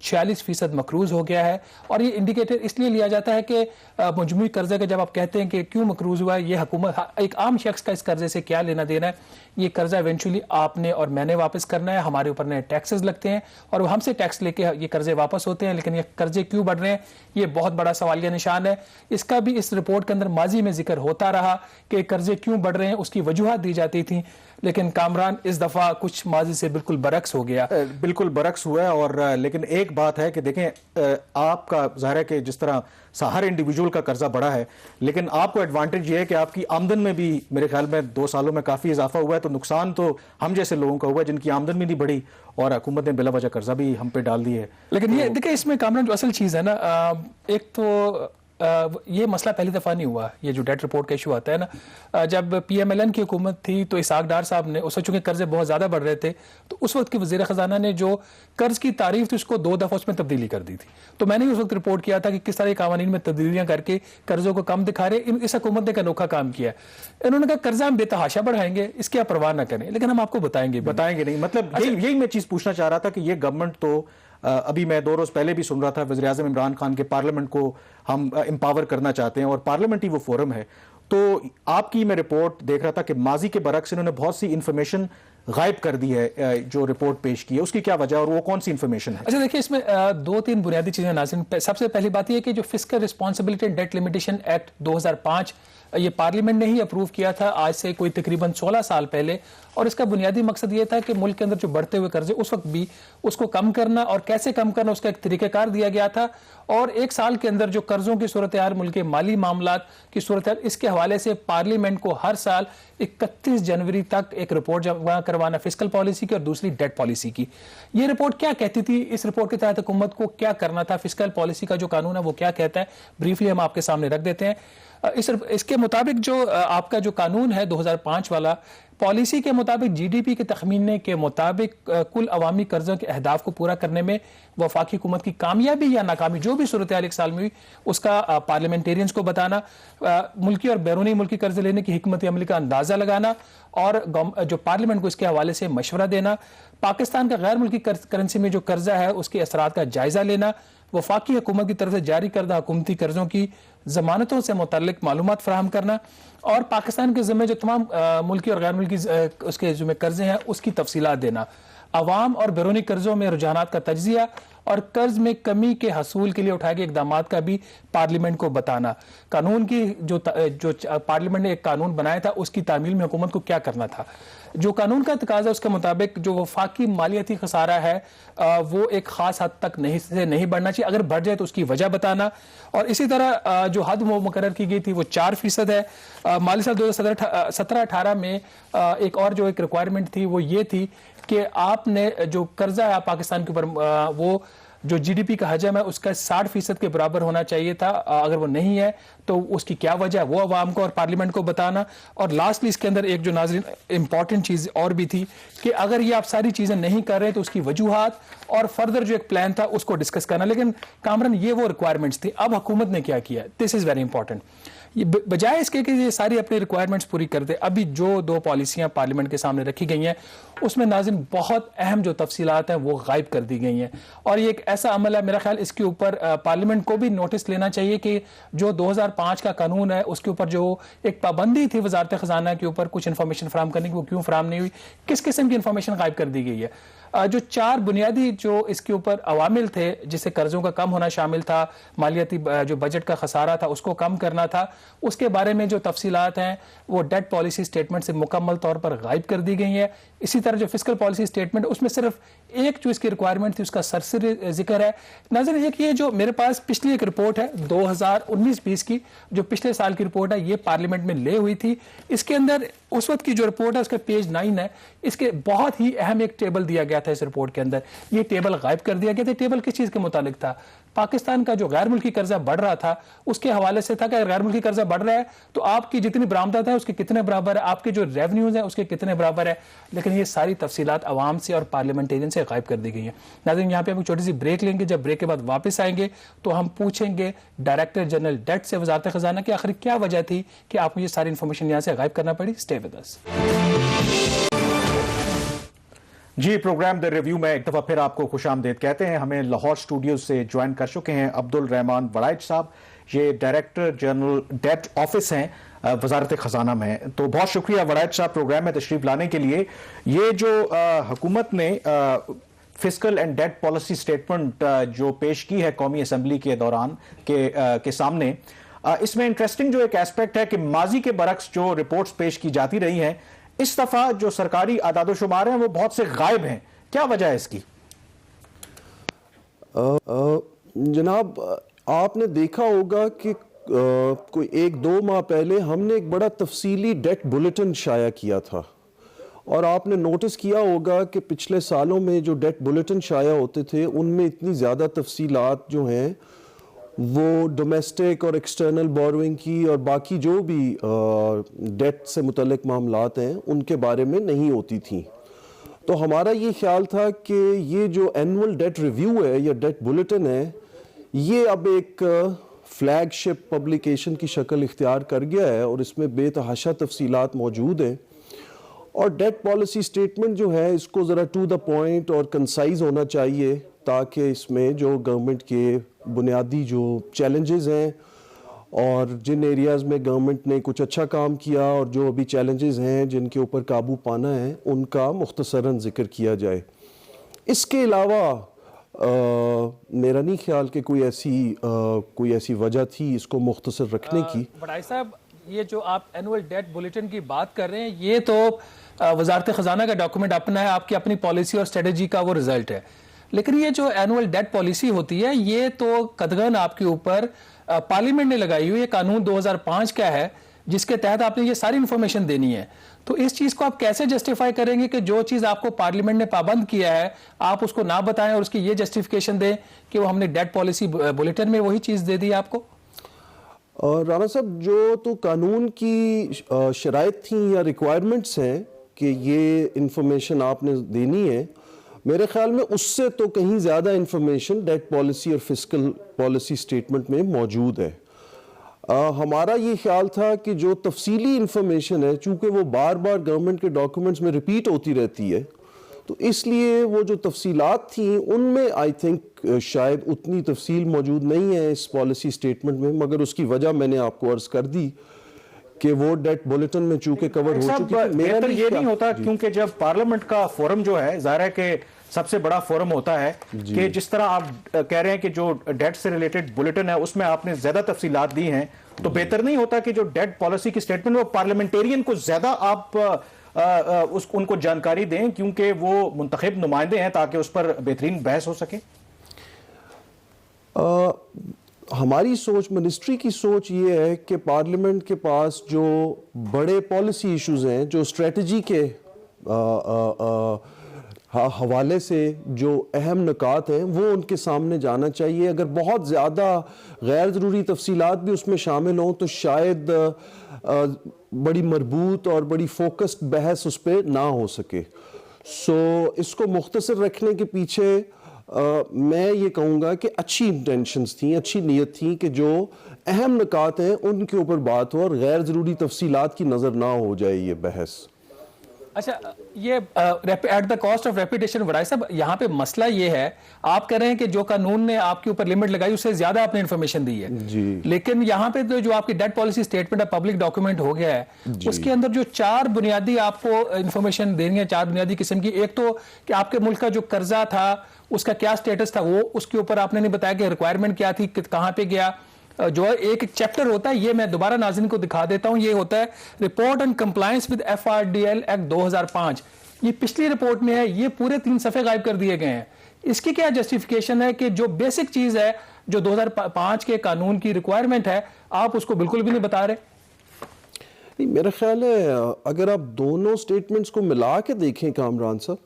46% مقروض ہو گیا ہے. اور یہ انڈیکیٹر اس لیے لیا جاتا ہے کہ مجموعی قرضے کا جب آپ کہتے ہیں کہ کیوں مقروض ہوا ہے, یہ حکومت, ایک عام شخص کا اس قرضے سے کیا لینا دینا ہے. یہ قرضہ ایونچولی آپ نے اور میں نے واپس کرنا ہے, ہمارے اوپر نئے ٹیکسز لگتے ہیں اور وہ ہم سے ٹیکس لے کے یہ قرضے واپس ہوتے ہیں. لیکن یہ قرضے کیوں بڑھ رہے ہیں, یہ بہت بڑا سوالیہ نشان ہے. اس کا بھی اس رپورٹ کے اندر ماضی میں ذکر ہوتا رہا کہ قرضے کیوں بڑھ رہے ہیں, اس کی وجوہات دی جاتی تھیں. لیکن کامران اس دفعہ کچھ ماضی سے بالکل برعکس ہو گیا. بالکل برعکس ہوا ہے. اور لیکن ایک بات ہے کہ دیکھیں, آپ کا ظاہر ہے کہ جس طرح ہر انڈیویجول کا قرضہ بڑا ہے, لیکن آپ کو ایڈوانٹیج یہ ہے کہ آپ کی آمدن میں بھی میرے خیال میں 2 سالوں میں کافی اضافہ ہوا ہے. تو نقصان تو ہم جیسے لوگوں کا ہوا ہے جن کی آمدن بھی نہیں بڑھی اور حکومت نے بلا وجہ قرضہ بھی ہم پہ ڈال دی ہے. لیکن یہ دیکھیں, اس میں کامران جو اصل چیز ہے نا, ایک تو یہ مسئلہ پہلی دفعہ نہیں ہوا, یہ جو ڈیٹ رپورٹ کا ایشو آتا ہے نا. جب پی ایم ایل این کی حکومت تھی تو اسحاق ڈار صاحب نے, اس وقت چونکہ قرضے بہت زیادہ بڑھ رہے تھے, تو اس وقت کی وزیر خزانہ نے جو قرض کی تعریف تھی اس کو 2 دفعہ اس میں تبدیلی کر دی تھی. تو میں نے اس وقت رپورٹ کیا تھا کہ کس طرح قوانین میں تبدیلیاں کر کے قرضوں کو کم دکھا رہے. اس حکومت نے ایک انوکھا کام کیا ہے, انہوں نے کہا قرضہ ہم بے تحاشا بڑھائیں گے, اس کی آپ پرواہ نہ کریں, لیکن ہم آپ کو بتائیں گے نہیں. مطلب یہی میں چیز پوچھنا چاہ رہا تھا کہ یہ گورنمنٹ تو ابھی میں 2 روز پہلے بھی سن رہا تھا وزیر اعظم عمران خان کے پارلیمنٹ کو ہم امپاور کرنا چاہتے ہیں اور پارلیمنٹ ہی وہ فورم ہے. تو آپ کی میں رپورٹ دیکھ رہا تھا کہ ماضی کے برعکس انہوں نے بہت سی انفارمیشن غائب کر دی ہے جو رپورٹ پیش کی ہے, اس کی کیا وجہ اور وہ کون سی انفارمیشن ہے؟ اچھا دیکھیں, اس میں 2-3 بنیادی چیزیں ناظرین. سب سے پہلی بات یہ کہ جو fiscal responsibility and debt limitation act 2005 یہ پارلیمنٹ نے ہی اپروو کیا تھا آج سے کوئی تقریباً 16 سال پہلے. اور اس کا بنیادی مقصد یہ تھا کہ ملک کے اندر جو بڑھتے ہوئے قرضے اس وقت بھی اس کو کم کرنا, اور کیسے کم کرنا اس کا ایک طریقہ کار دیا گیا تھا. اور 1 سال کے اندر جو قرضوں کی صورتحال, ملک کے مالی معاملات کی صورتحال, اس کے حوالے سے پارلیمنٹ کو ہر سال 31 جنوری تک ایک رپورٹ جمع کروانا فسکل پالیسی کی اور دوسری ڈیٹ پالیسی کی. یہ رپورٹ کیا کہتی تھی, اس رپورٹ کے تحت حکومت کو کیا کرنا تھا, فسکل پالیسی کا جو قانون ہے وہ کیا کہتا ہے, بریفلی ہم آپ کے سامنے رکھ دیتے ہیں. اس کے مطابق جو آپ کا جو قانون ہے 2005 والا, پالیسی کے مطابق جی ڈی پی کے تخمینے کے مطابق کل عوامی قرضوں کے اہداف کو پورا کرنے میں وفاقی حکومت کی کامیابی یا ناکامی جو بھی صورتحال 1 سال میں ہوئی اس کا پارلیمنٹیرینز کو بتانا, ملکی اور بیرونی ملکی قرض لینے کی حکمت عملی کا اندازہ لگانا اور جو پارلیمنٹ کو اس کے حوالے سے مشورہ دینا, پاکستان کا غیر ملکی کرنسی میں جو قرضہ ہے اس کے اثرات کا جائزہ لینا, وفاقی حکومت کی طرف سے جاری کردہ حکومتی قرضوں کی ضمانتوں سے متعلق معلومات فراہم کرنا, اور پاکستان کے ذمہ جو تمام ملکی اور غیر ملکی اس کے ذمہ قرضے ہیں اس کی تفصیلات دینا, عوام اور بیرونی قرضوں میں رجحانات کا تجزیہ اور قرض میں کمی کے حصول کے لیے اٹھائے گئے اقدامات کا بھی پارلیمنٹ کو بتانا. قانون کی جو پارلیمنٹ نے ایک قانون بنایا تھا اس کی تعمیل میں حکومت کو کیا کرنا تھا, جو قانون کا تقاضا اس کے مطابق جو وفاقی مالیاتی خسارہ ہے وہ ایک خاص حد تک نہیں بڑھنا چاہیے, اگر بڑھ جائے تو اس کی وجہ بتانا. اور اسی طرح جو حد مقرر کی گئی تھی وہ 4% ہے. مالی سال 2017-18 میں ایک اور جو ایک ریکوائرمنٹ تھی وہ یہ تھی کہ آپ نے جو قرضہ ہے پاکستان کے اوپر وہ جو جی ڈی پی کا حجم ہے اس کا 60% کے برابر ہونا چاہیے تھا, اگر وہ نہیں ہے تو اس کی کیا وجہ ہے وہ عوام کو اور پارلیمنٹ کو بتانا. اور لاسٹلی اس کے اندر ایک جو ناظرین امپورٹنٹ چیز اور بھی تھی کہ اگر یہ آپ ساری چیزیں نہیں کر رہے تو اس کی وجوہات اور فردر جو ایک پلان تھا اس کو ڈسکس کرنا. لیکن کامران یہ وہ ریکوائرمنٹس تھی, اب حکومت نے کیا کیا, دس از ویری امپورٹنٹ. بجائے اس کے کہ یہ ساری اپنی ریکوائرمنٹس پوری کر دے, ابھی جو 2 پالیسیاں پارلیمنٹ کے سامنے رکھی گئی ہیں اس میں ناظرین بہت اہم جو تفصیلات ہیں وہ غائب کر دی گئی ہیں. اور یہ ایک ایسا عمل ہے, میرا خیال اس کے اوپر پارلیمنٹ کو بھی نوٹس لینا چاہیے کہ جو 2005 کا قانون ہے اس کے اوپر جو ایک پابندی تھی وزارت خزانہ کے اوپر کچھ انفارمیشن فراہم کرنے کی, وہ کیوں فراہم نہیں ہوئی, کس قسم کی انفارمیشن غائب کر دی گئی ہے. جو 4 بنیادی جو اس کے اوپر عوامل تھے جسے قرضوں کا کم ہونا شامل تھا, مالیاتی جو بجٹ کا خسارہ تھا اس کو کم کرنا تھا, اس کے بارے میں جو تفصیلات ہیں وہ ڈیٹ پالیسی سٹیٹمنٹ سے مکمل طور پر غائب کر دی گئی ہیں. اسی طرح جو فسکل پالیسی سٹیٹمنٹ اس میں صرف ایک جو اس کی ریکوائرمنٹ تھی اس کا سرسری ذکر ہے. ناظرین ایک یہ جو میرے پاس پچھلی ایک رپورٹ ہے 2019-20 کی, جو پچھلے سال کی رپورٹ ہے, یہ پارلیمنٹ میں لے ہوئی تھی. اس کے اندر اس وقت کی جو رپورٹ ہے اس کا پیج 9 ہے, اس کے بہت ہی اہم ایک ٹیبل دیا گیا تھا اس رپورٹ کے اندر. یہ ٹیبل غائب کر دیا گیا تھا. ٹیبل کس چیز کے متعلق تھا, پاکستان کا جو غیر ملکی قرضہ بڑھ رہا تھا اس کے حوالے سے تھا کہ غیر ملکی قرضہ بڑھ رہا ہے تو آپ کی جتنی برآمدات ہیں اس کے کتنے برابر ہے, آپ کے جو ریونیوز ہیں اس کے کتنے برابر ہے. لیکن یہ ساری تفصیلات عوام سے اور پارلیمنٹیرین سے غائب کر دی گئی ہیں. ناظرین یہاں پہ ہم ایک چھوٹی سی بریک لیں گے, جب بریک کے بعد واپس آئیں گے تو ہم پوچھیں گے ڈائریکٹر جنرل ڈیٹ سے وزارت خزانہ کی آخر کیا وجہ تھی کہ آپ کو یہ ساری انفارمیشن یہاں سے غائب کرنا پڑی. Stay with us. جی پروگرام دی ریویو میں ایک دفعہ پھر آپ کو خوش آمدید کہتے ہیں. ہمیں لاہور اسٹوڈیو سے جوائن کر چکے ہیں عبدالرحمان وڑائچ صاحب. یہ ڈائریکٹر جنرل ڈیٹ آفس ہیں وزارت خزانہ میں. تو بہت شکریہ وڑائچ صاحب پروگرام میں تشریف لانے کے لیے. یہ جو حکومت نے fiscal and debt policy statement جو پیش کی ہے قومی اسمبلی کے دوران کے سامنے, اس میں انٹرسٹنگ جو ایک ایسپیکٹ ہے کہ ماضی کے برعکس جو رپورٹس پیش کی جاتی رہی ہیں, اس دفعہ جو سرکاری اعداد و شمار ہیں وہ بہت سے غائب ہیں. کیا وجہ ہے اس کی؟ جناب, آپ نے دیکھا ہوگا کہ کوئی 1-2 ماہ پہلے ہم نے ایک بڑا تفصیلی ڈیٹ بلیٹن شائع کیا تھا, اور آپ نے نوٹس کیا ہوگا کہ پچھلے سالوں میں جو ڈیٹ بلیٹن شائع ہوتے تھے ان میں اتنی زیادہ تفصیلات جو ہیں وہ ڈومیسٹک اور ایکسٹرنل بوروئنگ کی اور باقی جو بھی ڈیٹ سے متعلق معاملات ہیں ان کے بارے میں نہیں ہوتی تھیں. تو ہمارا یہ خیال تھا کہ یہ جو اینول ڈیٹ ریویو ہے یا ڈیٹ بلیٹن ہے, یہ اب ایک فلیگ شپ پبلیکیشن کی شکل اختیار کر گیا ہے اور اس میں بے تحاشا تفصیلات موجود ہیں. اور ڈیٹ پالیسی سٹیٹمنٹ جو ہے اس کو ذرا ٹو دا پوائنٹ اور کنسائز ہونا چاہیے, تاکہ اس میں جو گورنمنٹ کے بنیادی جو چیلنجز ہیں اور جن ایریاز میں گورنمنٹ نے کچھ اچھا کام کیا اور جو ابھی چیلنجز ہیں جن کے اوپر قابو پانا ہے ان کا مختصراً ذکر کیا جائے. اس کے علاوہ میرا نہیں خیال کہ کوئی ایسی وجہ تھی اس کو مختصر رکھنے کی. وڑائچ صاحب, یہ جو آپ اینول ڈیٹ بلیٹن کی بات کر رہے ہیں یہ تو وزارت خزانہ کا ڈاکومنٹ اپنا ہے, آپ کی اپنی پالیسی اور اسٹریٹجی کا وہ رزلٹ ہے. لیکن یہ جو اینول ڈیٹ پالیسی ہوتی ہے یہ تو قدغن آپ کے اوپر پارلیمنٹ نے لگائی ہوئی. یہ قانون 2005 کا ہے جس کے تحت آپ نے یہ ساری انفارمیشن دینی ہے. تو اس چیز کو آپ کیسے جسٹیفائی کریں گے کہ جو چیز آپ کو پارلیمنٹ نے پابند کیا ہے آپ اس کو نہ بتائیں اور اس کی یہ جسٹیفیکیشن دیں کہ وہ ہم نے ڈیٹ پالیسی بلیٹن میں وہی چیز دے دی آپ کو؟ رانا صاحب, جو تو قانون کی شرائط تھیں یا ریکوائرمنٹس ہیں کہ یہ انفارمیشن آپ نے دینی ہے, میرے خیال میں اس سے تو کہیں زیادہ انفارمیشن ڈیٹ پالیسی اور فسکل پالیسی سٹیٹمنٹ میں موجود ہے. ہمارا یہ خیال تھا کہ جو تفصیلی انفارمیشن ہے چونکہ وہ بار بار گورنمنٹ کے ڈاکومنٹس میں ریپیٹ ہوتی رہتی ہے, تو اس لیے وہ جو تفصیلات تھیں ان میں آئی تھنک شاید اتنی تفصیل موجود نہیں ہے اس پالیسی سٹیٹمنٹ میں, مگر اس کی وجہ میں نے آپ کو عرض کر دی کہ وہ ڈیٹ بلیٹن میں چونکہ کور ہو چکی ہے. بہتر یہ نہیں ہوتا کیونکہ جب پارلیمنٹ کا فورم جو ہے ظاہر ہے کہ سب سے بڑا فورم ہوتا ہے کہ جس طرح آپ کہہ رہے ہیں کہ جو ڈیٹ سے ریلیٹڈ بلیٹن ہے اس میں آپ نے زیادہ تفصیلات دی ہیں, تو بہتر نہیں ہوتا کہ جو ڈیٹ پالیسی کی سٹیٹمنٹ وہ پارلیمنٹیرین کو زیادہ آپ ان کو جانکاری دیں کیونکہ وہ منتخب نمائندے ہیں تاکہ اس پر بہترین بحث ہو سکے؟ ہماری سوچ, منسٹری کی سوچ یہ ہے کہ پارلیمنٹ کے پاس جو بڑے پالیسی ایشوز ہیں, جو اسٹریٹجی کے حوالے سے جو اہم نکات ہیں وہ ان کے سامنے جانا چاہیے. اگر بہت زیادہ غیر ضروری تفصیلات بھی اس میں شامل ہوں تو شاید بڑی مربوط اور بڑی فوکسڈ بحث اس پہ نہ ہو سکے. سو اس کو مختصر رکھنے کے پیچھے میں یہ کہوں گا کہ اچھی انٹینشنز تھیں, اچھی نیت تھیں کہ جو اہم نکات ہیں ان کے اوپر بات ہو اور غیر ضروری تفصیلات کی نظر نہ ہو جائے یہ بحث. اچھا, یہ at the cost of repetition Warraich صاحب, یہاں پہ مسئلہ یہ ہے آپ کہہ رہے ہیں کہ جو قانون نے آپ کے اوپر لمٹ لگائی اس سے زیادہ آپ نے انفارمیشن دی ہے جی, لیکن یہاں پہ جو آپ کی debt policy statement public document ہو گیا ہے اس کے اندر جو 4 بنیادی آپ کو انفارمیشن دینی ہے, 4 بنیادی قسم کی. ایک تو کہ آپ کے ملک کا جو قرضہ تھا اس کا کیا سٹیٹس تھا, وہ اس کے اوپر آپ نے نہیں بتایا کہ ریکوائرمنٹ کیا تھی, کہاں پہ گیا. جو ایک چیپٹر ہوتا ہے, یہ میں دوبارہ ناظرین کو دکھا دیتا ہوں, یہ ہوتا ہے report and compliance with FRDL act 2005. یہ پچھلی رپورٹ میں ہے, یہ پورے 3 صفحے غائب کر دیے گئے ہیں. اس کی کیا جسٹیفیکیشن ہے کہ جو بیسک چیز ہے جو 2005 کے قانون کی ریکوائرمنٹ ہے آپ اس کو بالکل بھی نہیں بتا رہے؟ نہیں, میرا خیال ہے اگر آپ دونوں سٹیٹمنٹس کو ملا کے دیکھیں کامران صاحب,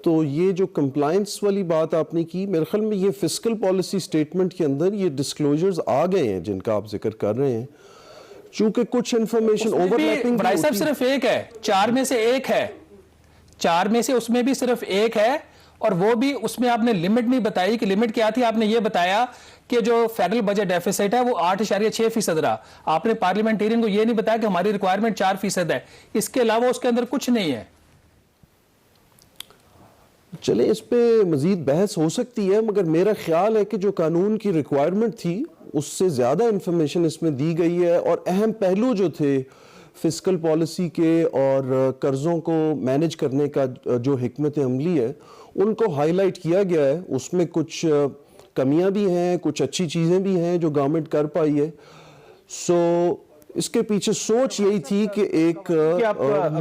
تو یہ جو کمپلائنس والی بات آپ نے کی, میرے خیال میں یہ فسکل پالیسی سٹیٹمنٹ کے اندر یہ ڈسکلوجرز آ گئے ہیں جن کا آپ ذکر کر رہے ہیں. چونکہ کچھ انفارمیشن اوور لیپنگ بڑائی صاحب صرف ایک ہے, 4 میں سے ایک ہے, 4 میں سے اس میں بھی صرف ایک ہے, اور وہ بھی اس میں آپ نے لمٹ نہیں بتائی کہ لمٹ کیا تھی. آپ نے یہ بتایا کہ جو فیڈرل بجٹ ڈیفیسٹ ہے وہ 8.6% رہا. آپ نے پارلیمنٹیرین کو یہ نہیں بتایا کہ ہماری ریکوائرمنٹ 4% ہے. اس کے علاوہ اس کے اندر کچھ نہیں ہے. چلیں اس پہ مزید بحث ہو سکتی ہے، مگر میرا خیال ہے کہ جو قانون کی ریکوائرمنٹ تھی اس سے زیادہ انفارمیشن اس میں دی گئی ہے، اور اہم پہلو جو تھے فسکل پالیسی کے اور قرضوں کو مینج کرنے کا جو حکمت عملی ہے ان کو ہائی لائٹ کیا گیا ہے. اس میں کچھ کمیاں بھی ہیں، کچھ اچھی چیزیں بھی ہیں جو گورنمنٹ کر پائی ہے. سو اس کے پیچھے سوچ یہی تھی کہ ایک آپ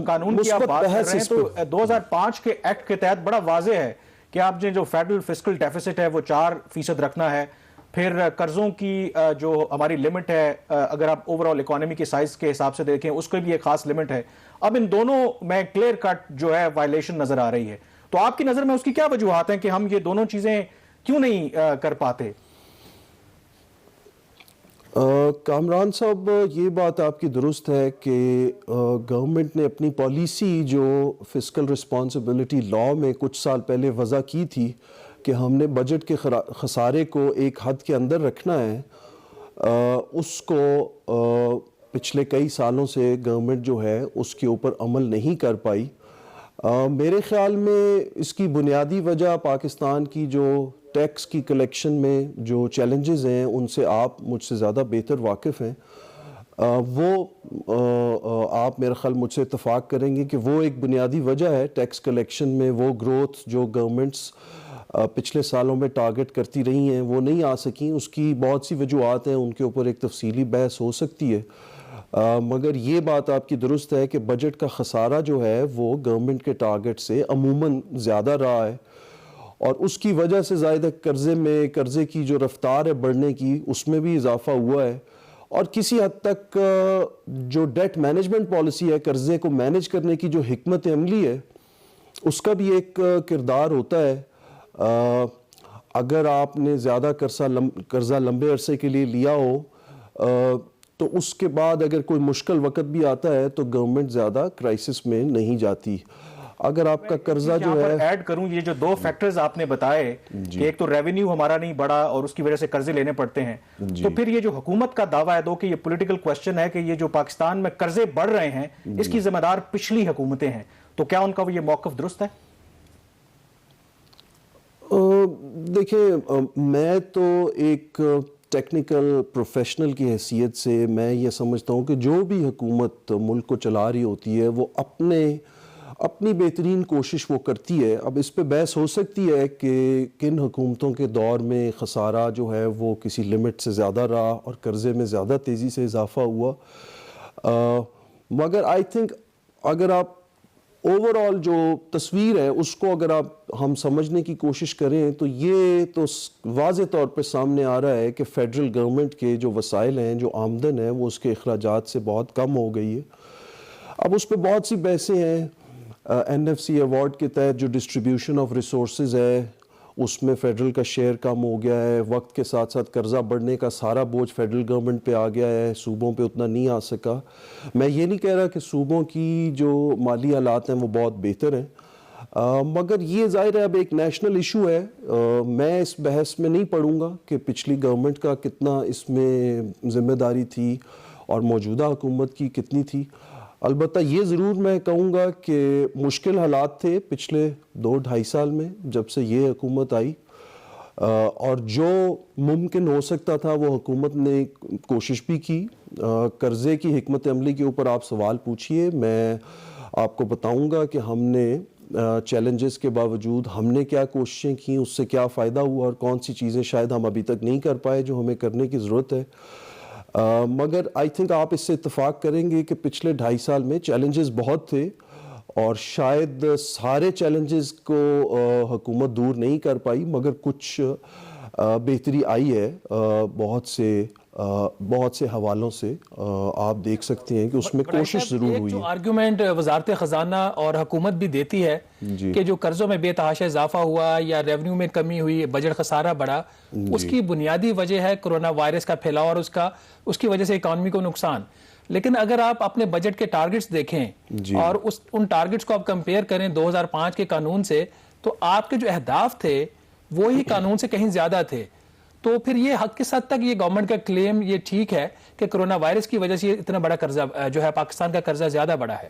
قانون کی آپ بات کر رہے ہیں تو 2005 کے ایکٹ کے تحت بڑا واضح ہے کہ آپ نے جو فیڈرل فسکل ڈیفیسٹ ہے وہ 4% رکھنا ہے. پھر قرضوں کی جو ہماری لمٹ ہے اگر آپ اوورال اکانومی کے سائز کے حساب سے دیکھیں اس کو بھی ایک خاص لمٹ ہے. اب ان دونوں میں کلیئر کٹ جو ہے وائلیشن نظر آ رہی ہے. تو آپ کی نظر میں اس کی کیا وجوہات ہیں کہ ہم یہ دونوں چیزیں کیوں نہیں کر پاتے؟ کامران صاحب یہ بات آپ کی درست ہے کہ گورنمنٹ نے اپنی پالیسی جو فسکل رسپانسبلٹی لاء میں کچھ سال پہلے وضع کی تھی کہ ہم نے بجٹ کے خسارے کو ایک حد کے اندر رکھنا ہے، اس کو پچھلے کئی سالوں سے گورنمنٹ جو ہے اس کے اوپر عمل نہیں کر پائی. میرے خیال میں اس کی بنیادی وجہ پاکستان کی جو ٹیکس کی کلیکشن میں جو چیلنجز ہیں ان سے آپ مجھ سے زیادہ بہتر واقف ہیں. وہ آپ میرا خیال مجھ سے اتفاق کریں گے کہ وہ ایک بنیادی وجہ ہے ٹیکس کلیکشن میں. وہ گروتھ جو گورنمنٹس پچھلے سالوں میں ٹارگٹ کرتی رہی ہیں وہ نہیں آ سکیں. اس کی بہت سی وجوہات ہیں، ان کے اوپر ایک تفصیلی بحث ہو سکتی ہے. مگر یہ بات آپ کی درست ہے کہ بجٹ کا خسارہ جو ہے وہ گورنمنٹ کے ٹارگٹ سے عموماً زیادہ رہا ہے، اور اس کی وجہ سے زائدہ قرضے کی جو رفتار ہے بڑھنے کی اس میں بھی اضافہ ہوا ہے. اور کسی حد تک جو ڈیٹ مینجمنٹ پالیسی ہے، قرضے کو مینج کرنے کی جو حکمت عملی ہے اس کا بھی ایک کردار ہوتا ہے. اگر آپ نے زیادہ قرضہ لمبے عرصے کے لیے لیا ہو تو اس کے بعد اگر کوئی مشکل وقت بھی آتا ہے تو گورنمنٹ زیادہ کرائسس میں نہیں جاتی. اگر آپ کا قرضہ جو ہے ایڈ کروں، یہ جو دو فیکٹرز آپ نے بتائے کہ ایک تو ریونیو ہمارا نہیں بڑھا اور اس کی وجہ سے قرضے لینے پڑتے ہیں، تو پھر یہ جو حکومت کا دعویٰ ہے کہ یہ پولیٹیکل کوسچن ہے کہ یہ جو پاکستان میں قرضے بڑھ رہے ہیں اس کی ذمہ دار پچھلی حکومتیں ہیں، تو کیا ان کا یہ موقف درست ہے؟ دیکھیں، میں تو ایک ٹیکنیکل پروفیشنل کی حیثیت سے میں یہ سمجھتا ہوں کہ جو بھی حکومت ملک کو چلا رہی ہوتی ہے وہ اپنی بہترین کوشش وہ کرتی ہے. اب اس پہ بحث ہو سکتی ہے کہ کن حکومتوں کے دور میں خسارہ جو ہے وہ کسی لمٹ سے زیادہ رہا اور قرضے میں زیادہ تیزی سے اضافہ ہوا، مگر آئی تھنک اگر آپ اوورآل جو تصویر ہے اس کو اگر ہم سمجھنے کی کوشش کریں تو یہ تو واضح طور پہ سامنے آ رہا ہے کہ فیڈرل گورنمنٹ کے جو وسائل ہیں، جو آمدن ہے، وہ اس کے اخراجات سے بہت کم ہو گئی ہے. اب اس پہ بہت سی بحثیں ہیں. NFC ایوارڈ کے تحت جو ڈسٹریبیوشن آف ریسورسز ہے اس میں فیڈرل کا شیئر کم ہو گیا ہے. وقت کے ساتھ ساتھ قرضہ بڑھنے کا سارا بوجھ فیڈرل گورنمنٹ پہ آ گیا ہے، صوبوں پہ اتنا نہیں آ سکا. میں یہ نہیں کہہ رہا کہ صوبوں کی جو مالی حالات ہیں وہ بہت بہتر ہیں، مگر یہ ظاہر ہے اب ایک نیشنل ایشو ہے. میں اس بحث میں نہیں پڑھوں گا کہ پچھلی گورنمنٹ کا کتنا اس میں ذمہ داری تھی اور موجودہ حکومت کی کتنی تھی. البتہ یہ ضرور میں کہوں گا کہ مشکل حالات تھے پچھلے 2-2.5 سال میں جب سے یہ حکومت آئی، اور جو ممکن ہو سکتا تھا وہ حکومت نے کوشش بھی کی. قرضے کی حکمت عملی کے اوپر آپ سوال پوچھئے، میں آپ کو بتاؤں گا کہ ہم نے چیلنجز کے باوجود ہم نے کیا کوششیں کی، اس سے کیا فائدہ ہوا اور کون سی چیزیں شاید ہم ابھی تک نہیں کر پائے جو ہمیں کرنے کی ضرورت ہے. مگر آئی تھنک آپ اس سے اتفاق کریں گے کہ پچھلے 2.5 سال میں چیلنجز بہت تھے اور شاید سارے چیلنجز کو حکومت دور نہیں کر پائی، مگر کچھ بہتری آئی ہے. بہت سے حوالوں سے آپ دیکھ سکتے ہیں کہ اس میں کوشش ضرور ہوئی ہے. جو آرگیومنٹ وزارت خزانہ اور حکومت بھی دیتی ہے کہ جو قرضوں میں بے تحاشا اضافہ ہوا یا ریونیو میں کمی ہوئی، بجٹ خسارہ بڑھا، اس کی بنیادی وجہ ہے کرونا وائرس کا پھیلاؤ اور اس کی وجہ سے اکانومی کو نقصان. لیکن اگر آپ اپنے بجٹ کے ٹارگٹس دیکھیں اور ان ٹارگٹس کو آپ کمپیئر کریں 2005 کے قانون سے، تو آپ کے جو اہداف تھے وہی قانون سے کہیں زیادہ تھے. تو پھر یہ حق کس حد تک یہ گورنمنٹ کا کلیم یہ ٹھیک ہے کہ کرونا وائرس کی وجہ سے اتنا بڑا قرضہ جو ہے پاکستان کا قرضہ زیادہ بڑا ہے؟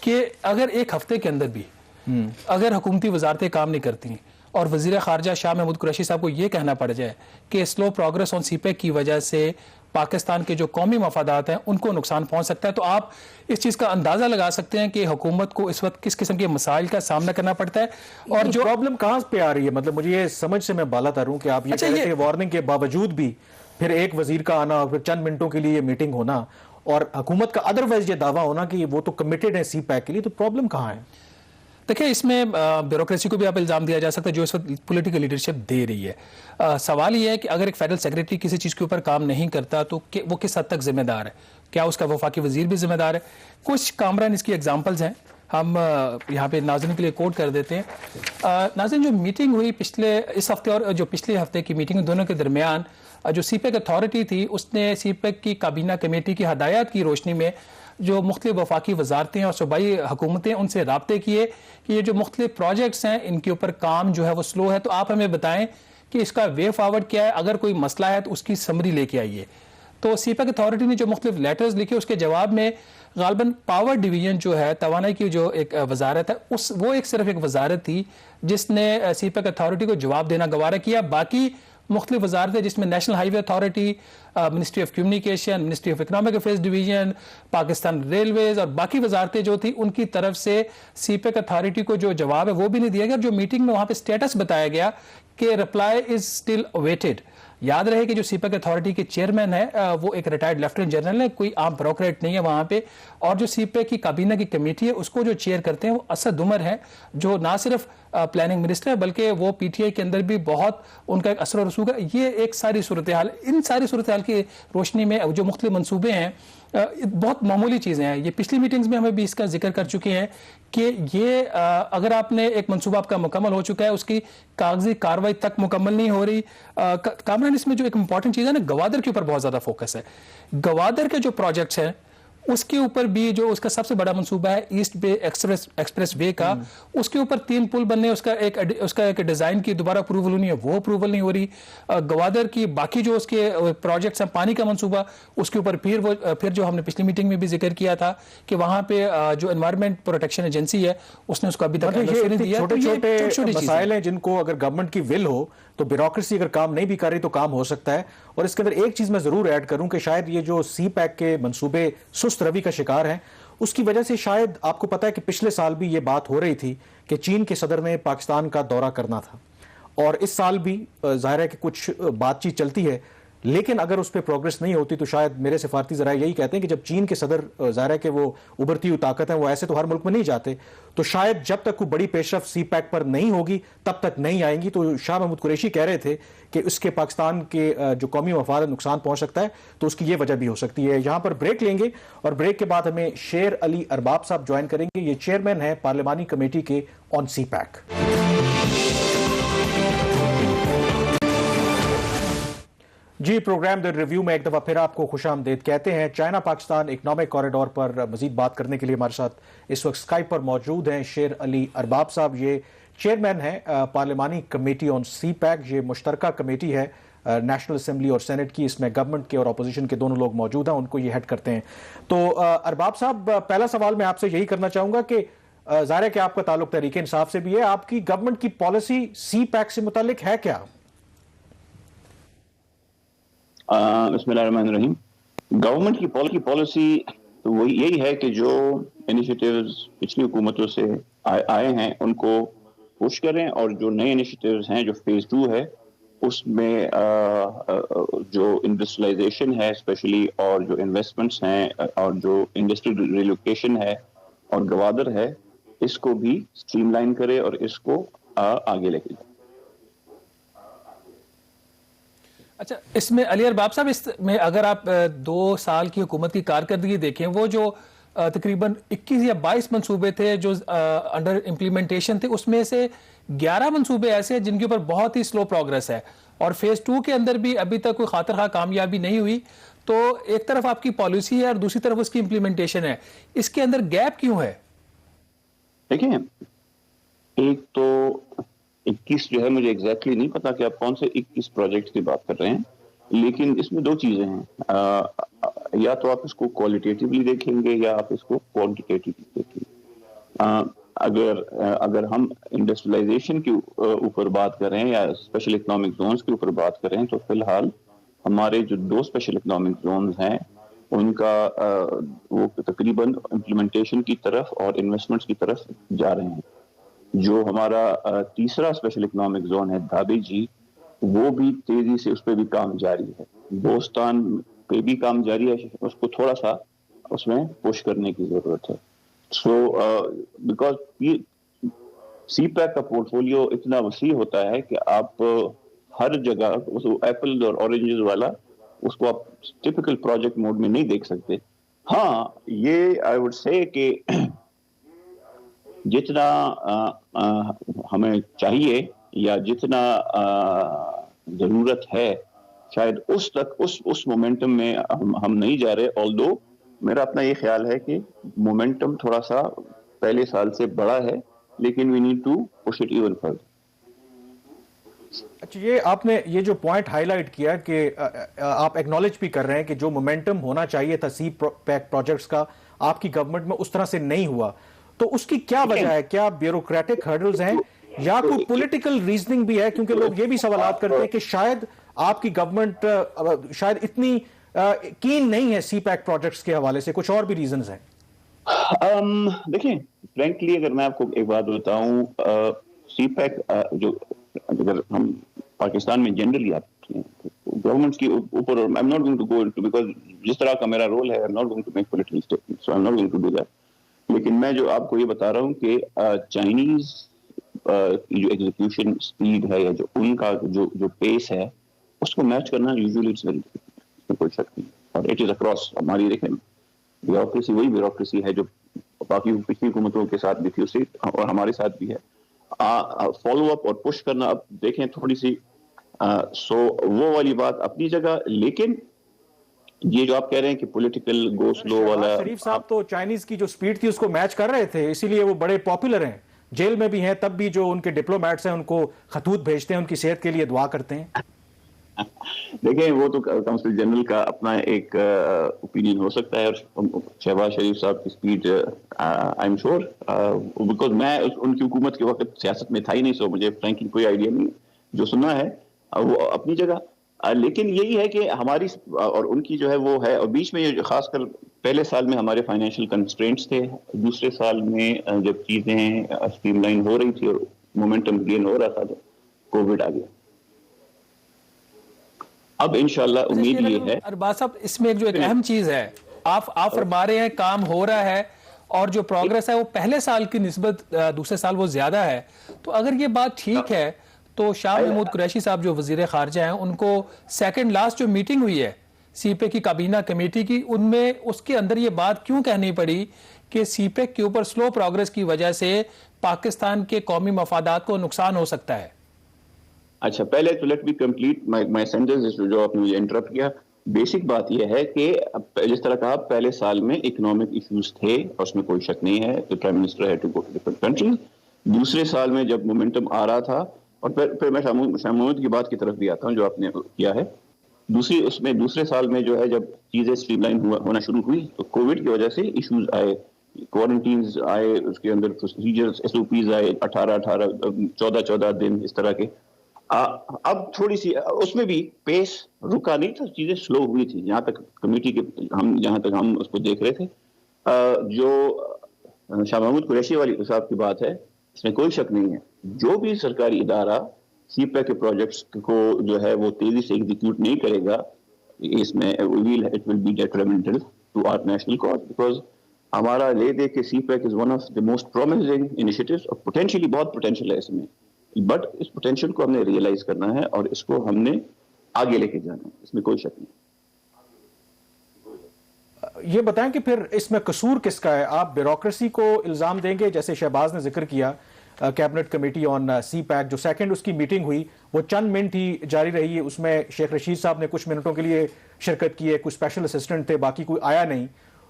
کہ اگر ایک ہفتے کے اندر بھی اگر حکومتی وزارتیں کام نہیں کرتی اور وزیر خارجہ شاہ محمود قریشی صاحب کو یہ کہنا پڑ جائے کہ سلو پروگرس آن سی پیک کی وجہ سے پاکستان کے جو قومی مفادات ہیں ان کو نقصان پہنچ سکتا ہے، تو آپ اس چیز کا اندازہ لگا سکتے ہیں کہ حکومت کو اس وقت کس قسم کے مسائل کا سامنا کرنا پڑتا ہے اور جو پرابلم کہاں پہ آ رہی ہے. مطلب مجھے یہ سمجھ سے میں بالا تر ہوں کہ آپ یہ کہہ رہے تھے وارننگ کے باوجود بھی پھر ایک وزیر کا آنا اور پھر چند منٹوں کے لیے یہ میٹنگ ہونا اور حکومت کا ادروائز یہ دعویٰ ہونا کہ وہ تو کمیٹڈ ہے سی پیک کے لیے، تو پرابلم کہاں ہے؟ دیکھیں اس میں بیوروکریسی کو بھی آپ الزام دیا جا سکتا ہے جو اس وقت پولیٹیکل لیڈرشپ دے رہی ہے. سوال یہ ہے کہ اگر ایک فیڈرل سیکریٹری کسی چیز کے اوپر کام نہیں کرتا تو وہ کس حد تک ذمہ دار ہے؟ کیا اس کا وفاقی وزیر بھی ذمہ دار ہے؟ کچھ کامران اس کی ایگزامپلز ہیں، ہم یہاں پہ ناظرین کے لیے کوٹ کر دیتے ہیں. ناظرین جو میٹنگ ہوئی اس ہفتے اور جو پچھلے ہفتے کی میٹنگ دونوں کے درمیان، جو سی پیک اتھارٹی تھی اس نے سی پیک کی کابینہ کمیٹی کی ہدایات کی روشنی میں جو مختلف وفاقی وزارتیں اور صوبائی حکومتیں ان سے رابطے کیے کہ یہ جو مختلف پروجیکٹس ہیں ان کے اوپر کام جو ہے وہ سلو ہے، تو آپ ہمیں بتائیں کہ اس کا وے فارورڈ کیا ہے، اگر کوئی مسئلہ ہے تو اس کی سمری لے کے آئیے. تو سی پیک اتھارٹی نے جو مختلف لیٹرز لکھے اس کے جواب میں غالباً پاور ڈویژن جو ہے توانائی کی جو ایک وزارت ہے وہ صرف ایک وزارت تھی جس نے سی پیک اتھارٹی کو جواب دینا گوارا کیا. باقی مختلف وزارتیں جس میں national high way authority, ministry of communication, ministry of economic affairs division, Pakistan railways اور باقی وزارتیں جو تھیں ان کی طرف سے سی پیک اتھارٹی کو جو جواب ہے وہ بھی نہیں دیا گیا. جو میٹنگ میں وہاں پہ سٹیٹس بتایا گیا کہ رپلائی از اسٹل اویٹڈ. یاد رہے کہ جو سی پیک اتھارٹی کے چیئرمین ہے وہ ایک ریٹائرڈ لیفٹیننٹ جنرل ہے، کوئی عام بیوروکریٹ نہیں ہے وہاں پہ. اور جو سی پیک کی کابینہ کی کمیٹی ہے اس کو جو چیئر کرتے ہیں وہ اسد عمر ہیں جو نہ صرف پلاننگ منسٹر ہے بلکہ وہ پی ٹی آئی کے اندر بھی بہت ان کا ایک اثر و رسوخ ہے. یہ ایک ساری صورتحال، ان ساری صورتحال کی روشنی میں جو مختلف منصوبے ہیں بہت معمولی چیزیں ہیں. یہ پچھلی میٹنگز میں ہمیں بھی اس کا ذکر کر چکے ہیں کہ یہ اگر آپ نے ایک منصوبہ آپ کا مکمل ہو چکا ہے اس کی کاغذی کاروائی تک مکمل نہیں ہو رہی. کامران اس میں جو ایک امپورٹنٹ چیز ہے نا، گوادر کے اوپر بہت زیادہ فوکس ہے. گوادر کے جو پروجیکٹس ہیں اس کے اوپر بھی جو اس کا سب سے بڑا منصوبہ ہے ایسٹ بے ایکسپریس وے کا، اس کے اوپر 3 پل بننے، اس کا ایک ڈیزائن کی دوبارہ اپروول ہونی ہے، وہ اپروول نہیں ہو رہی. گوادر کی باقی جو اس کے پروجیکٹس ہیں، پانی کا منصوبہ، اس کے اوپر پھر جو ہم نے پچھلی میٹنگ میں بھی ذکر کیا تھا کہ وہاں پہ جو انوائرمنٹ پروٹیکشن ایجنسی ہے اس نے اس کو ابھی تک نہیں دیا. چھوٹے چھوٹے مسائل ہیں جن کو اگر گورنمنٹ کی ول ہو تو بیوروکریسی اگر کام نہیں بھی کر رہی تو کام ہو سکتا ہے. اور اس کے اندر ایک چیز میں ضرور ایڈ کروں کہ شاید یہ جو سی پیک کے منصوبے سست روی کا شکار ہیں اس کی وجہ سے شاید آپ کو پتا ہے کہ پچھلے سال بھی یہ بات ہو رہی تھی کہ چین کے صدر نے پاکستان کا دورہ کرنا تھا اور اس سال بھی ظاہر ہے کہ کچھ بات چیت چلتی ہے، لیکن اگر اس پہ پروگرس نہیں ہوتی تو شاید میرے سفارتی ذرائع یہی کہتے ہیں کہ جب چین کے صدر ظاہر ہے کہ وہ ابھرتی ہوئی طاقت ہے، وہ ایسے تو ہر ملک میں نہیں جاتے، تو شاید جب تک کوئی بڑی پیش رفت سی پیک پر نہیں ہوگی تب تک نہیں آئیں گی. تو شاہ محمود قریشی کہہ رہے تھے کہ اس کے پاکستان کے جو قومی مفاد نقصان پہنچ سکتا ہے، تو اس کی یہ وجہ بھی ہو سکتی ہے. یہاں پر بریک لیں گے اور بریک کے بعد ہمیں شیر علی ارباب صاحب جوائن کریں گے. یہ چیئرمین ہیں پارلیمانی کمیٹی کے آن سی پیک. جی پروگرام دی ریویو میں ایک دفعہ پھر آپ کو خوش آمدید کہتے ہیں. چائنا پاکستان اکنامک کوریڈور پر مزید بات کرنے کے لیے ہمارے ساتھ اس وقت اسکائپ پر موجود ہیں شیر علی ارباب صاحب. یہ چیئرمین ہیں پارلیمانی کمیٹی آن سی پیک. یہ مشترکہ کمیٹی ہے نیشنل اسمبلی اور سینٹ کی، اس میں گورنمنٹ کے اور اپوزیشن کے دونوں لوگ موجود ہیں، ان کو یہ ہیڈ کرتے ہیں. تو ارباب صاحب پہلا سوال میں آپ سے یہی کرنا چاہوں گا کہ ظاہر ہے کہ آپ کا تعلق تحریک انصاف سے بھی ہے، آپ کی گورنمنٹ کی پالیسی سی پیک سے متعلق ہے کیا؟ بسم اللہ الرحمن الرحیم. گورنمنٹ کی پالیسی تو وہی یہی ہے کہ جو انیشیٹیوز پچھلی حکومتوں سے آئے ہیں ان کو پش کریں، اور جو نئے انیشیٹیوز ہیں جو فیز 2 ہے اس میں جو انڈسٹریلائزیشن ہے اسپیشلی، اور جو انویسٹمنٹس ہیں اور جو انڈسٹری ریلوکیشن ہے اور گوادر ہے، اس کو بھی اسٹریم لائن کرے اور اس کو آگے لے کے جائے. اچھا، اس میں علی ارباب صاحب اس میں اگر آپ 2 سال کی حکومت کی کارکردگی دیکھیں، وہ جو تقریباً 21 یا 22 منصوبے تھے جو انڈر امپلیمنٹیشن تھے، اس میں سے 11 منصوبے ایسے ہیں جن کے اوپر بہت ہی سلو پروگرس ہے، اور فیز 2 کے اندر بھی ابھی تک کوئی خاطر خواہ کامیابی نہیں ہوئی. تو ایک طرف آپ کی پالیسی ہے اور دوسری طرف اس کی امپلیمنٹیشن ہے، اس کے اندر گیپ کیوں ہے؟ دیکھیں، ایک تو 21 جو ہے مجھے ایگزیکٹلی نہیں پتا کہ آپ کون سے 21 پروجیکٹس کی بات کر رہے ہیں، لیکن اس میں 2 چیزیں ہیں. یا تو آپ اس کو کوالٹیٹیولی دیکھیں گے یا آپ اس کو کوانٹیٹیولی دیکھیں گے. اگر ہم انڈسٹریلائزیشن کے اوپر بات کریں یا اسپیشل اکنامک زونز کے اوپر بات کریں تو فی الحال ہمارے جو 2 اسپیشل اکنامک زونز ہیں ان کا وہ تقریباً امپلیمنٹیشن کی طرف اور انویسٹمنٹس کی طرف جا رہے ہیں. جو ہمارا تیسرا اسپیشل اکنامک زون ہے دھابی جی، وہ بھی تیزی سے اس پہ بھی کام جاری ہے. بوستان پہ بھی کام جاری ہے، اس کو تھوڑا سا اس میں پش کرنے کی ضرورت ہے. سو بیکاز سی پیک کا پورٹ فولیو اتنا وسیع ہوتا ہے کہ آپ ہر جگہ ایپل اور اورنجز والا اس کو آپ ٹپیکل پروجیکٹ موڈ میں نہیں دیکھ سکتے. ہاں یہ آئی وڈ سے کہ جتنا ہمیں چاہیے یا جتنا ضرورت ہے شاید اس مومنٹم میں ہم نہیں جا رہے. آلدو میرا اپنا یہ خیال ہے کہ مومنٹم تھوڑا سا پہلے سال سے بڑا ہے، لیکن we need to push it even further. اچھا، یہ آپ نے یہ جو پوائنٹ ہائی لائٹ کیا کہ آپ ایکنالج بھی کر رہے ہیں کہ جو مومنٹم ہونا چاہیے تھا سی پیک پروجیکٹس کا آپ کی گورنمنٹ میں اس طرح سے نہیں ہوا، تو اس کی کیا وجہ ہے؟ کیا بیوروکریٹک ہرڈلز ہیں یا کوئی پولیٹیکل ریزننگ بھی ہے؟ کیونکہ لوگ یہ بھی سوالات کرتے ہیں کہ شاید آپ کی گورنمنٹ شاید اتنی کین نہیں ہے سی پیک پروجیکٹس کے حوالے سے، کچھ اور بھی ریزنز ہیں. دیکھیں فرینکلی اگر میں آپ کو ایک بات بتاؤں، سی پیک جو اگر ہم پاکستان میں جنرلی آپ گورنمنٹس کے اوپر، I am not going to go into because جس طرح کا میرا رول ہے I am not going to make political statement, so I am not going to do that. لیکن میں جو آپ کو یہ بتا رہا ہوں کہ چائنیز جو ایگزیکیوشن اسپیڈ ہے یا جو ان کا جو پیس ہے اس کو میچ کرنا یوزلی اٹس ویری ڈیفیکلٹ، اس میں کوئی شک نہیں. اور اٹ از اکراس ہماری دیکھیں بیوروکریسی وہی بیوروکریسی ہے جو باقی پچھلی حکومتوں کے ساتھ بھی تھی اسی اور ہمارے ساتھ بھی ہے. فالو اپ اور پش کرنا اب دیکھیں تھوڑی سی سو وہ والی بات اپنی جگہ، لیکن یہ جو آپ کہہ رہے ہیں کہ پولیٹیکل گو سلو والا، شریف صاحب تو چائنیز کی جو سپیڈ تھی اس کو میچ کر رہے تھے، اسی لیے وہ بڑے پاپولر ہیں، جیل میں بھی ہیں، تب بھی جو ان کے ڈپلومیٹس ہیں ان کو خطوط بھیجتے ہیں، ان کی صحت کے لیے دعا کرتے ہیں. دیکھیں وہ تو کونسل جنرل کا اپنا ایک اوپینین ہو سکتا ہے، اور شہباز شریف صاحب کی speed I am sure because میں ان کی حکومت کے وقت سیاست میں تھا ہی نہیں، سو مجھے فرینکلی کوئی آئیڈیا نہیں. جو سنا ہے وہ اپنی جگہ، لیکن یہی ہے کہ ہماری اور ان کی جو ہے وہ ہے. اور بیچ میں خاص کر پہلے سال میں ہمارے فائنینشیل کنسٹرینٹس تھے، دوسرے سال میں جب چیزیں اسٹریم لائن ہو رہی تھی اور مومنٹم گین ہو رہا تھا تو کووڈ آ گیا. اب انشاءاللہ امید یہ ہے. ارباز صاحب اس میں جو ایک اہم چیز ہے، آپ فرما رہے ہیں کام ہو رہا ہے اور جو پروگرس ہے وہ پہلے سال کی نسبت دوسرے سال وہ زیادہ ہے، تو اگر یہ بات ٹھیک ہے تو شاہ محمود قریشی صاحب جو وزیر خارجہ ہیں ان کو سیکنڈ لاسٹ جو میٹنگ ہوئی ہے سی پیک کی کابینہ کمیٹی کی، ان میں اس کے اندر یہ بات کیوں کہنی پڑی کہ سی پیک کے اوپر سلو پروگرس کی وجہ سے پاکستان کے قومی مفادات کو نقصان ہو سکتا ہے؟ اچھا پہلے تو let me complete my sentence جو آپ نے مجھے انٹرپٹ کیا. بیسک بات یہ ہے کہ جس طرح کہا پہلے سال میں اکنامک ایشوز تھے اور اس میں کوئی شک نہیں ہے، تو prime minister had to go to different countries. دوسرے سال میں جب مومنٹم آ رہا تھا، اور پھر میں شاہ محمود کی بات کی طرف بھی آتا ہوں جو آپ نے کیا ہے. دوسرے سال میں جو ہے جب چیزیں اسٹریم لائن ہونا شروع ہوئی تو کووڈ کی وجہ سے ایشوز آئے، کوارنٹینز آئے، اس کے اندر پروسیجرز ایس او پیز آئے 14 دن اس طرح کے. اب تھوڑی سی اس میں بھی پیس رکا نہیں تھا، چیزیں سلو ہوئی تھی جہاں تک کمیٹی کے جہاں تک ہم اس کو دیکھ رہے تھے. جو شاہ محمود قریشی والی صاحب کی بات ہے اس میں کوئی شک نہیں ہے، جو بھی سرکاری ادارہ سی پیک کے پروجیکٹس کو جو ہے وہ تیزی سے ایگزیکیوٹ نہیں کرے گا، اس میں it will be detrimental to our national cause. Because ہمارا لے دے کہ CPEC is one of the most promising initiatives, اور پوٹینشلی بہت پوٹینشیل ہے اس میں، بٹ اس پوٹینشیل کو ہم نے ریئلائز کرنا ہے اور اس کو ہم نے آگے لے کے جانا ہے، اس میں کوئی شک نہیں. یہ بتائیں کہ پھر اس میں قصور کس کا ہے؟ آپ بیوروکریسی کو الزام دیں گے؟ جیسے شہباز نے ذکر کیا cabinet committee on CPEC جو سیکنڈ اس کی میٹنگ ہوئی وہ چند منٹ ہی جاری رہی ہے، اس میں شیخ رشید صاحب نے کچھ منٹوں کے لیے شرکت کی ہے، کچھ اسپیشل اسسٹنٹ تھے، باقی کوئی آیا نہیں.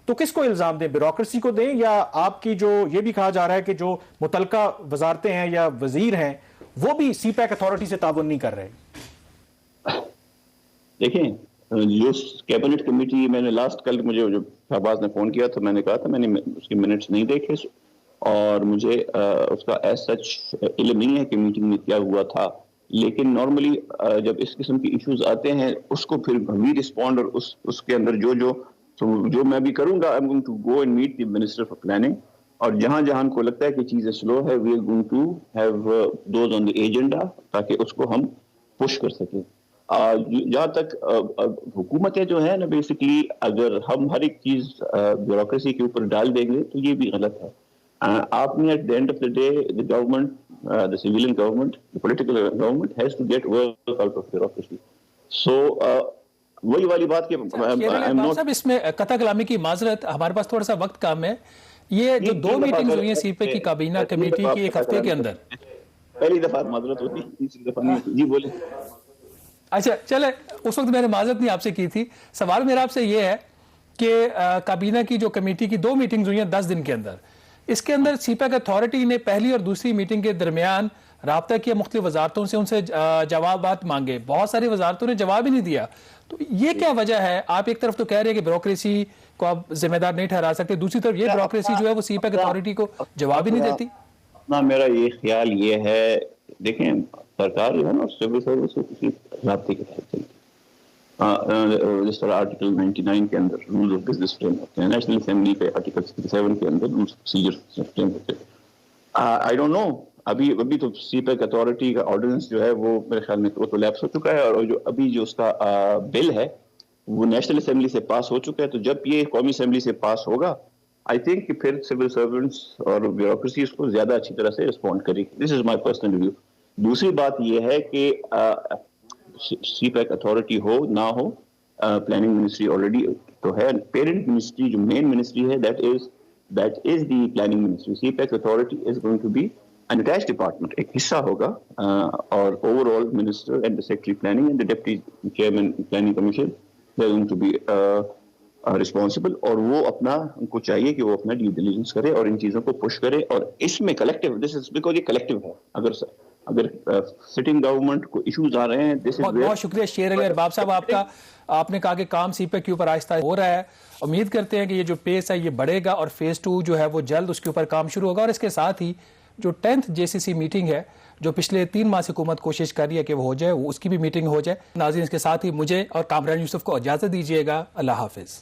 تو کس کو الزام دیں؟ بیوروکریسی کو دیں یا آپ کی جو یہ بھی کہا جا رہا ہے کہ جو متعلقہ وزارتیں ہیں یا وزیر ہیں وہ بھی سی پیک اتھارٹی سے تعاون نہیں کر رہے؟ دیکھیں جو کیبنٹ کمیٹی میں نے لاسٹ کل مجھے جو شہباز نے فون کیا تھا میں نے کہا تھا میں نے اس کے منٹس نہیں دیکھے. اور مجھے اس کا ایز سچ علم نہیں ہے کہ میٹنگ میں کیا ہوا تھا، لیکن نارملی جب اس قسم کے ایشوز آتے ہیں اس کو پھر وی رسپونڈ، اور اس کے اندر جو میں بھی کروں گا، I am going to go and meet the minister for planning, اور جہاں جہاں کو لگتا ہے کہ چیزیں سلو ہے we are going to have those on the agenda تاکہ اس کو ہم پش کر سکیں. جہاں تک حکومتیں جو ہیں نا، بیسکلی اگر ہم ہر ایک چیز بیوروکریسی کے اوپر ڈال دیں گے تو یہ بھی غلط ہے. آپ نے at the end of the day the government, the civilian government, the political government has to get work out of bureaucracy. So وہی والی بات کہ صاحب اس میں قطع کلامی کی معذرت، ہمارے پاس تھوڑا سا وقت کم ہے. یہ جو 2 میٹنگز ہوئی ہیں سی پی کی کابینہ کمیٹی کی ایک ہفتے کے اندر، پہلی دفعہ معذرت ہوتی، تیسری دفعہ نہیں. جی بولیں. اچھا چلے، اس وقت میں نے معذرت نہیں آپ سے کی تھی. سوال میرا آپ سے یہ ہے کہ کابینہ کی جو کمیٹی کی 2 میٹنگز ہوئی ہیں 10 دن کے اندر، اس کے اندر سی پیک اتھارٹی نے پہلی اور دوسری میٹنگ کے درمیان رابطہ کیا مختلف وزارتوں سے، ان سے جوابات مانگے، بہت ساری وزارتوں نے جواب ہی نہیں دیا. تو یہ کیا وجہ ہے؟ آپ ایک طرف تو کہہ رہے ہیں کہ بیوروکریسی کو آپ ذمہ دار نہیں ٹھہرا سکتے، دوسری طرف یہ بیوروکریسی جو ہے وہ سی پیک اتھارٹی کو جواب ہی نہیں دیتی. میرا یہ خیال یہ ہے، دیکھیں سرکار جو ہے نا سول سروس سے کسی رابطے کے تحت چلتی ہے. جس طرح آرٹیکل 99 کے اندر رولز آف بزنس فریم ہوتے ہیں، نیشنل اسمبلی کے آرٹیکل 67 کے اندر رولز پروسیجر فریم ہوتے ہیں. آئی ڈونٹ نو، ابھی تو سی پیک اتھارٹی کا آرڈیننس جو ہے وہ میرے خیال میں تو لیپس ہو چکا ہے، اور جو ابھی جو اس کا بل ہے وہ نیشنل اسمبلی سے پاس ہو چکا ہے. تو جب یہ قومی اسمبلی سے پاس ہوگا، آئی تھنک کہ پھر سول سرونٹس اور بیوروکریسی اس کو زیادہ اچھی طرح سے رسپونڈ کرے گی. دس از مائی پرسنل ویو. دوسری بات یہ ہے کہ سی پیک اتھارٹی ہو نہ ہو، پلاننگ منسٹری آلریڈی تو ہے. پیرنٹ منسٹری جو مین منسٹری ہے that is the planning ministry. CPEC authority is going to be an attached department، ایک حصہ ہوگا، اور overall minister and the secretary planning and the deputy chairman planning commission they are going to be responsible. اور وہ اپنا، ان کو چاہیے کہ وہ اپنا ڈیو ڈیلیجنس کرے اور ان چیزوں کو پش کرے. اور اس میں کلیکٹیو، دس از بیکاز یہ کلیکٹیو ہے. اگر سٹنگ گورنمنٹ کو ایشوز آ رہے ہیں، بہت شکریہ شیر علی ارباب صاحب آپ کا. آپ نے کہا کہ کام سی پیک کے اوپر آہستہ ہو رہا ہے، امید کرتے ہیں کہ یہ جو پیس ہے یہ بڑھے گا اور فیز 2 جو ہے وہ جلد اس کے اوپر کام شروع ہوگا. اور اس کے ساتھ ہی جو 10th JCC میٹنگ ہے جو پچھلے 3 ماہ سے حکومت کوشش کر رہی ہے کہ وہ ہو جائے، اس کی بھی میٹنگ ہو جائے. ناظرین اس کے ساتھ ہی مجھے اور کامران یوسف کو اجازت دیجیے گا. اللہ حافظ.